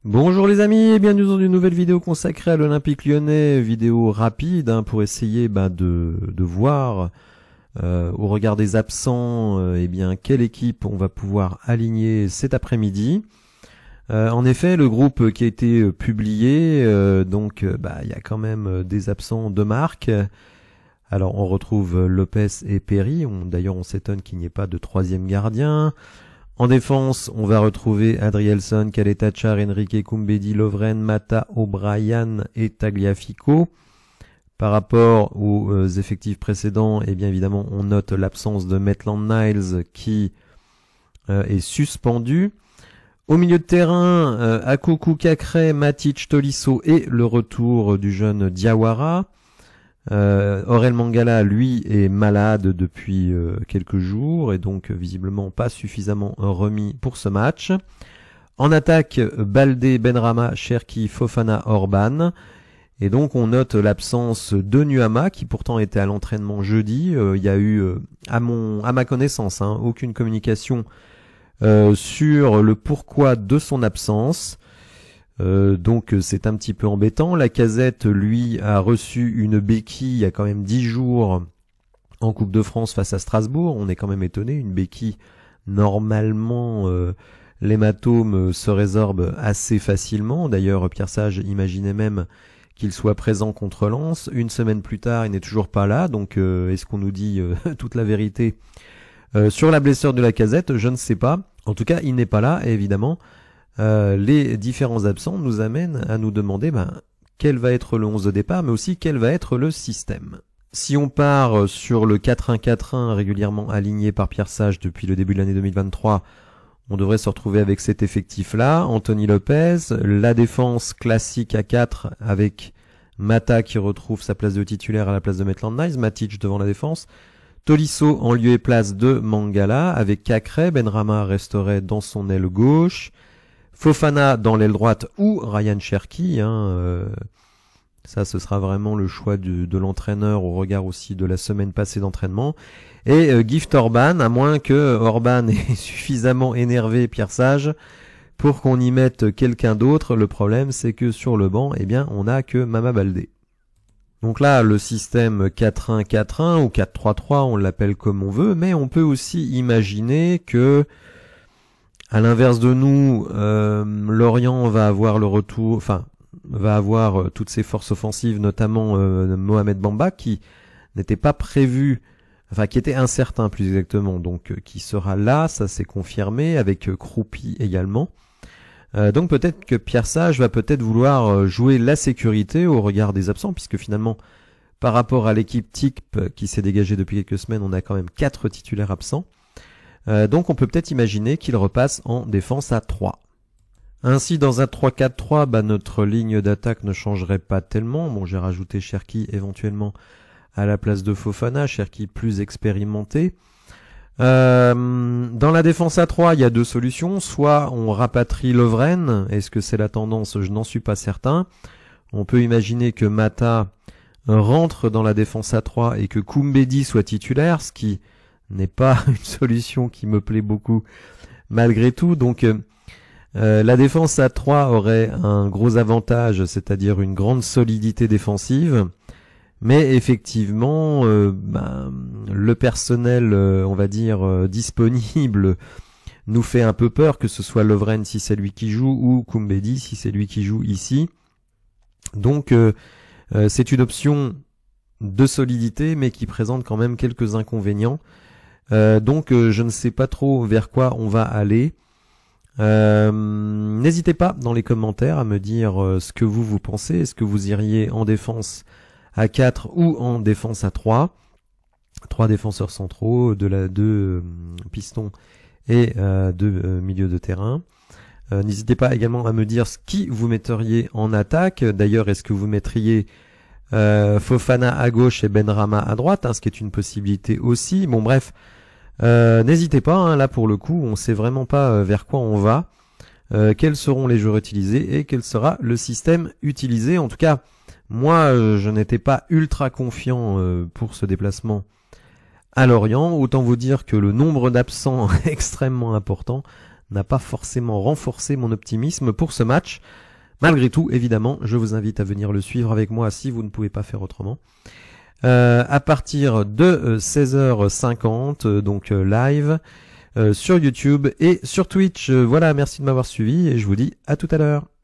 Bonjour les amis et bienvenue dans une nouvelle vidéo consacrée à l'Olympique Lyonnais, vidéo rapide pour essayer de voir au regard des absents quelle équipe on va pouvoir aligner cet après-midi. En effet, le groupe qui a été publié, il y a quand même des absents de marque. Alors on retrouve Lopez et Perry, d'ailleurs on s'étonne qu'il n'y ait pas de troisième gardien. En défense, on va retrouver Adrielson, Caleta-Car, Enrique, Koumbedi, Lovren, Mata, O'Brien et Tagliafico. Par rapport aux effectifs précédents, bien évidemment, on note l'absence de Maitland-Niles qui est suspendu. Au milieu de terrain, Akoku, Cacré, Matic, Tolisso et le retour du jeune Diawara. Aurel Mangala, lui, est malade depuis quelques jours et donc visiblement pas suffisamment remis pour ce match. En attaque, Baldé, Benrahma, Cherki, Fofana, Orban. Et donc on note l'absence de Nuama qui pourtant était à l'entraînement jeudi. Il y a eu, à ma connaissance, aucune communication sur le pourquoi de son absence. Donc c'est un petit peu embêtant. Lacazette, lui, a reçu une béquille il y a quand même 10 jours en Coupe de France face à Strasbourg. On est quand même étonné. Une béquille, normalement, l'hématome se résorbe assez facilement. D'ailleurs, Pierre Sage imaginait même qu'il soit présent contre Lens. Une semaine plus tard, il n'est toujours pas là. Donc est-ce qu'on nous dit toute la vérité sur la blessure de Lacazette? Je ne sais pas. En tout cas, il n'est pas là, et évidemment, les différents absents nous amènent à nous demander quel va être le 11 de départ, mais aussi quel va être le système. Si on part sur le 4-1-4-1 régulièrement aligné par Pierre Sage depuis le début de l'année 2023, on devrait se retrouver avec cet effectif-là. Anthony Lopez, la défense classique à 4 avec Mata qui retrouve sa place de titulaire à la place de Maitland-Niles, Matic devant la défense, Tolisso en lieu et place de Mangala avec Cacré, Benrahma resterait dans son aile gauche, Fofana dans l'aile droite ou Ryan Cherki, ça ce sera vraiment le choix de l'entraîneur au regard aussi de la semaine passée d'entraînement, et Gift Orban, à moins que Orban ait suffisamment énervé Pierre Sage pour qu'on y mette quelqu'un d'autre. Le problème c'est que sur le banc, on n'a que Mama Baldé. Donc là, le système 4-1-4-1 ou 4-3-3, on l'appelle comme on veut, mais on peut aussi imaginer que à l'inverse de nous, Lorient va avoir le retour, va avoir toutes ses forces offensives, notamment Mohamed Bamba, qui n'était pas prévu, qui était incertain plus exactement, donc qui sera là, ça c'est confirmé, avec Kroupi également. Donc peut-être que Pierre Sage va peut-être vouloir jouer la sécurité au regard des absents, puisque finalement, par rapport à l'équipe type qui s'est dégagée depuis quelques semaines, on a quand même 4 titulaires absents. Donc on peut peut-être imaginer qu'il repasse en défense à 3. Ainsi, dans un 3-4-3, notre ligne d'attaque ne changerait pas tellement. Bon, j'ai rajouté Cherki éventuellement à la place de Fofana, Cherki plus expérimenté. Dans la défense à 3, il y a 2 solutions. Soit on rapatrie Lovren. Est-ce que c'est la tendance? Je n'en suis pas certain. On peut imaginer que Mata rentre dans la défense à 3 et que Koumbedi soit titulaire, ce qui n'est pas une solution qui me plaît beaucoup malgré tout. Donc la défense à 3 aurait un gros avantage, c'est-à-dire une grande solidité défensive. Mais effectivement, le personnel, disponible nous fait un peu peur, que ce soit Lovren si c'est lui qui joue ou Koumbedi si c'est lui qui joue ici. Donc c'est une option de solidité, mais qui présente quand même quelques inconvénients. Donc je ne sais pas trop vers quoi on va aller. N'hésitez pas dans les commentaires à me dire ce que vous pensez. Est-ce que vous iriez en défense à 4 ou en défense à 3? 3 défenseurs centraux, 2 pistons et 2 milieux de terrain. N'hésitez pas également à me dire ce qui vous metteriez en attaque. D'ailleurs, est-ce que vous mettriez Fofana à gauche et Benrahma à droite, ce qui est une possibilité aussi. Bon bref, n'hésitez pas, là pour le coup, on sait vraiment pas vers quoi on va, quels seront les joueurs utilisés et quel sera le système utilisé. En tout cas, moi je n'étais pas ultra confiant pour ce déplacement à Lorient. Autant vous dire que le nombre d'absents extrêmement important n'a pas forcément renforcé mon optimisme pour ce match. Malgré tout, évidemment, je vous invite à venir le suivre avec moi si vous ne pouvez pas faire autrement. À partir de 16h50, donc live sur YouTube et sur Twitch. Voilà, merci de m'avoir suivi et je vous dis à tout à l'heure.